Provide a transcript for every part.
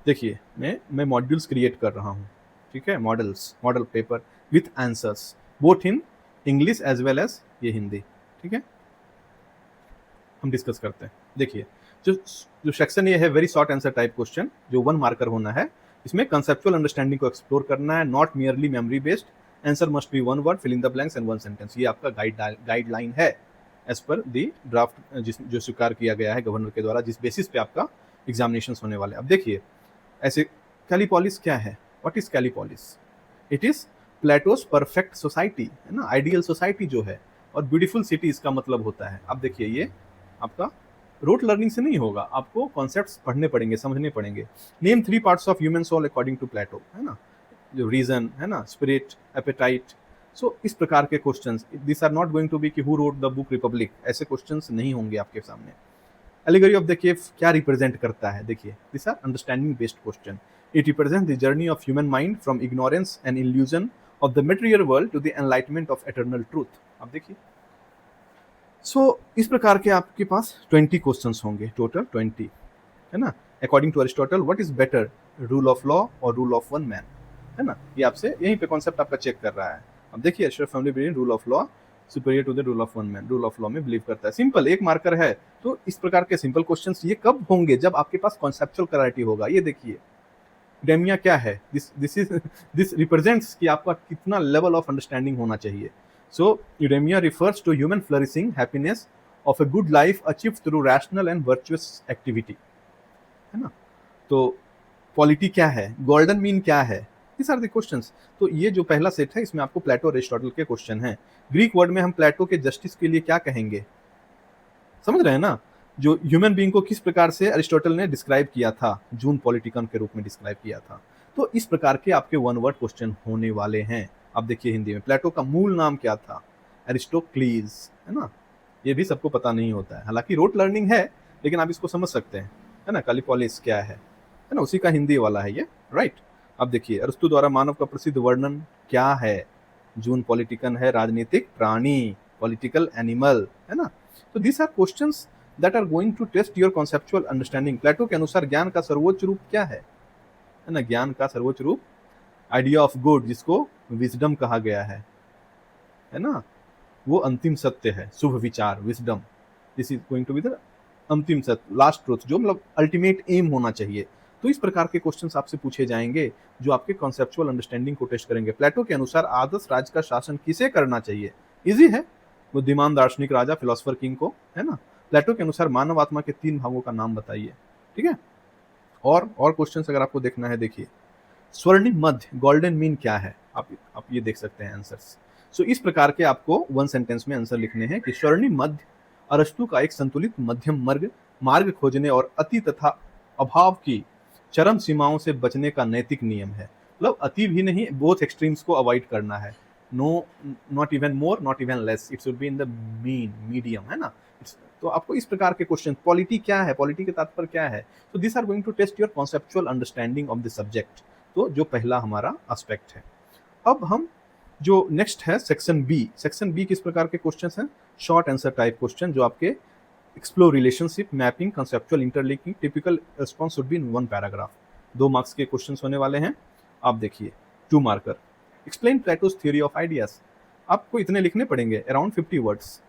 देखिए मैं modules create कर रहा हूँ, ठीक है, model paper with answers both in English as well as ये हिंदी, ठीक है। हम डिस्कस करते हैं। देखिए जो जो सेक्शन ये है very short answer type question, जो 1 मार्कर होना है। इसमें कंसेप्चुअल अंडरस्टैंडिंग को एक्सप्लोर करना है, not merely memory based. Answer must be 1 word, fill in the blanks and 1 sentence. ये आपका गाइडलाइन है एज पर दी ड्राफ्ट जो स्वीकार किया गया है गवर्नर के द्वारा, जिस बेसिस पे आपका एग्जामिनेशन होने वाले। अब देखिए ऐसे कैलिपोलिस क्या है, what is Kallipolis? It is Plato's perfect society, है ना, आइडियल सोसाइटी जो है, और ब्यूटीफुल सिटी इसका मतलब होता है। अब देखिए ये आपका रोट लर्निंग से नहीं होगा, आपको कॉन्सेप्ट्स पढ़ने पड़ेंगे, समझने पड़ेंगे। Name 3 parts of human soul according to Plato, है ना, जो रीजन है ना, स्पिरिट, एपेटाइट। सो इस प्रकार के questions, this are not going to be कि who wrote the book Republic, ऐसे क्वेश्चंस नहीं होंगे आपके सामने। एलिगरी ऑफ द केव क्या रिप्रेजेंट करता है? देखिए this are understanding based question. It represent the journey of human mind from ignorance and illusion of the material world to the enlightenment of eternal truth. अब देखिए इस प्रकार के आपके पास 20 क्वेश्चंस होंगे, टोटल 20, है ना। According to Aristotle what is better, rule of law or rule of one man, है ना। ये आपसे यहीं पे कॉन्सेप्ट आपका चेक कर रहा है। अब देखिए Ashraf family believe rule of law superior to the rule of one man, rule of law में बिलीव करता है। सिंपल 1 मार्कर है। तो इस प्रकार के सिंपल क्वेश्चंस ये कब होंगे? जब आपके पास कॉन्सेप्चुअल क्लैरिटी होगा। ये देखिए डेमिया क्या है, दिस रिप्रेजेंट्स कि आपका कितना लेवल ऑफ अंडरस्टैंडिंग होना चाहिए। So eudaimonia refers to human flourishing happiness of a good life achieved through rational and virtuous activity, है ना। तो पॉलिटी क्या है, गोल्डन मीन क्या है, दिस आर द क्वेश्चंस। तो ये जो पहला सेट है इसमें आपको प्लेटो और एरिस्टोटल के क्वेश्चन हैं। ग्रीक वर्ड में हम प्लेटो के जस्टिस के लिए क्या कहेंगे, समझ रहे हैं ना। जो ह्यूमन बीइंग को किस प्रकार से अरिस्टोटल ने डिस्क्राइब किया था, जून पॉलिटिकन के रूप में डिस्क्राइब किया था। तो इस प्रकार के आपके 1 वर्ड क्वेश्चन होने वाले हैं। अब देखिए हिंदी में प्लेटो का मूल नाम क्या था, अरिस्टोक्लीज, है ना। ये भी सबको पता नहीं होता है, हालांकि रोट लर्निंग है, लेकिन आप इसको समझ सकते हैं, है ना। कैलिपोलिस क्या है ना, उसी का हिंदी वाला है ये, राइट। अब देखिए अरिस्तु द्वारा मानव का प्रसिद्ध वर्णन क्या है, जून पॉलिटिकन है राजनीतिक प्राणी, पॉलिटिकल एनिमल, है ना। तो this are questions that are going to test your conceptual understanding. Plato के अनुसार ज्ञान का सर्वोच्च रूप क्या है ना, ज्ञान का सर्वोच्च रूप आइडिया ऑफ गुड, जिसको विजडम कहा गया है ना, वो अंतिम सत्य है, शुभ विचार, wisdom. This is going to be the अंतिम सत्य, लास्ट ट्रूथ, जो मतलब अल्टीमेट एम होना चाहिए। तो इस प्रकार के क्वेश्चंस आपसे पूछे जाएंगे जो आपके कॉन्सेप्चुअल अंडरस्टैंडिंग को टेस्ट करेंगे। प्लेटो के अनुसार आदर्श राज्य का शासन किसे करना चाहिए? इजी है, बुद्धिमान दार्शनिक राजा, फिलोसफर किंग को, है ना। प्लेटो के अनुसार मानव आत्मा के 3 भागों का नाम बताइए, ठीक है। और क्वेश्चंस अगर आपको देखना है, देखिए स्वर्णिम मध्य, गोल्डन मीन क्या है, आप ये देख सकते हैं आंसर्स। सो इस प्रकार के आपको 1 सेंटेंस में आंसर लिखने हैं कि स्वर्णिम मध्य अरस्तु का एक संतुलित मध्यम मार्ग खोजने और अति तथा अभाव की चरम सीमाओं से बचने का नैतिक नियम है। मतलब अति भी नहीं, बोथ एक्सट्रीम्स को अवॉइड करना है। No, not even more, not even less, it should be in the medium, है ना। तो आपको इस प्रकार के क्वेश्चन, पॉलिटी क्या है, पॉलिटी के तात्पर्य क्या है, तो this are going to test your conceptual understanding of the subject. तो जो पहला हमारा एस्पेक्ट है। अब हम जो नेक्स्ट है सेक्शन बी किस प्रकार के क्वेश्चंस हैं, शॉर्ट आंसर टाइप क्वेश्चन, जो आपके explore relationship, mapping, conceptual interlinking, typical response should be in 1 paragraph. 2 marks के क्वेश्चंस होने वाले हैं। आप देखिए 2 marker, explain plateaus theory of ideas. आपको इतने लिखने पड़ेंगे, अराउंड 50 वर्ड्स,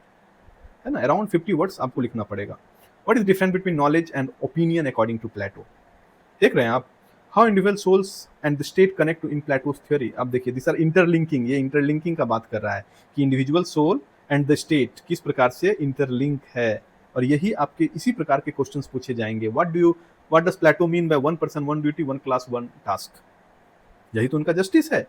है ना, अराउंड 50 वर्ड्स आपको लिखना पड़ेगा। What is difference between knowledge and opinion according to Plato, देख रहे हैं आप। How individual souls and the state connect in Plato's theory. अब देखिए दिस आर इंटरलिंकिंग, ये इंटरलिंकिंग का बात कर रहा है कि individual soul and the state किस प्रकार से इंटरलिंक है, और यही आपके इसी प्रकार के क्वेश्चंस पूछे जाएंगे। What does Plato mean by 1 person 1 duty 1 class 1 task, यही तो उनका जस्टिस है।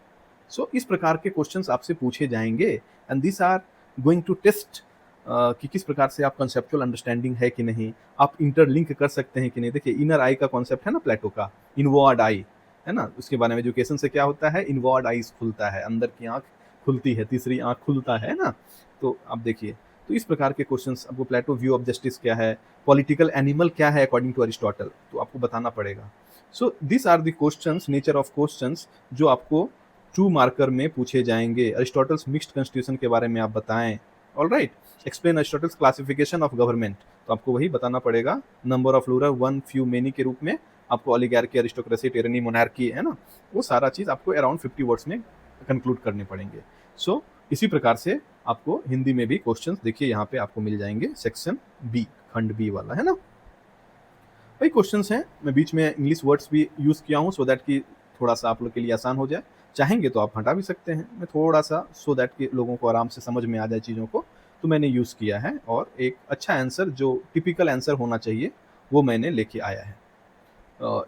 सो इस प्रकार के क्वेश्चंस आपसे पूछे जाएंगे, and this are going to test कि किस प्रकार से आप कंसेप्चुअल अंडरस्टैंडिंग है कि नहीं, आप इंटरलिंक कर सकते हैं कि नहीं। देखिए इनर आई का कॉन्सेप्ट है ना प्लेटो का, इनवर्ड आई, है ना, उसके बारे में एजुकेशन से क्या होता है, इनवर्ड आईज खुलता है, अंदर की आंख खुलती है, तीसरी आंख खुलता है ना। तो आप देखिए, तो इस प्रकार के क्वेश्चंस आपको, प्लेटो व्यू ऑफ जस्टिस क्या है, पॉलिटिकल एनिमल क्या है अकॉर्डिंग टू अरिस्टोटल, तो आपको बताना पड़ेगा। So this are the questions, nature of questions जो आपको 2 मार्कर में पूछे जाएंगे। अरिस्टोटल्स मिक्स्ड कॉन्स्टिट्यूशन के बारे में आप बताएं, alright. Explain Aristotle's classification of government, तो आपको वही बताना पड़ेगा, number of ruler one few many के रूप में आपको ओलिगार्की, अरिस्टोक्रेसी, टिरानी, मोनार्की, है ना, वो सारा चीज़ आपको अराउंड 50 वर्ड्स में कंक्लूड करने पड़ेंगे। सो इसी प्रकार से आपको हिंदी में भी क्वेश्चंस देखिए यहाँ पे आपको मिल जाएंगे, सेक्शन बी, खंड बी वाला, है ना। वही क्वेश्चंस हैं, मैं बीच में इंग्लिश वर्ड्स भी यूज़ किया हूँ सो दैट कि थोड़ा सा आप लोग के लिए आसान हो जाए। चाहेंगे तो आप हटा भी सकते हैं, मैं थोड़ा सा सो दैट कि लोगों को आराम से समझ में आ जाए चीज़ों को, तो मैंने यूज़ किया है और एक अच्छा आंसर जो टिपिकल आंसर होना चाहिए वो मैंने लेके आया है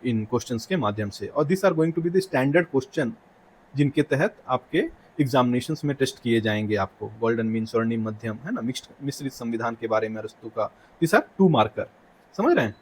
इन क्वेश्चंस के माध्यम से। और this are going to be the standard question जिनके तहत आपके एग्जामिनेशंस में टेस्ट किए जाएंगे आपको, गोल्डन मीन, स्वर्णिम मध्यम, है ना, मिश्रित संविधान के बारे में अरस्तु का, दिस आर 2 मार्कर, समझ रहे हैं।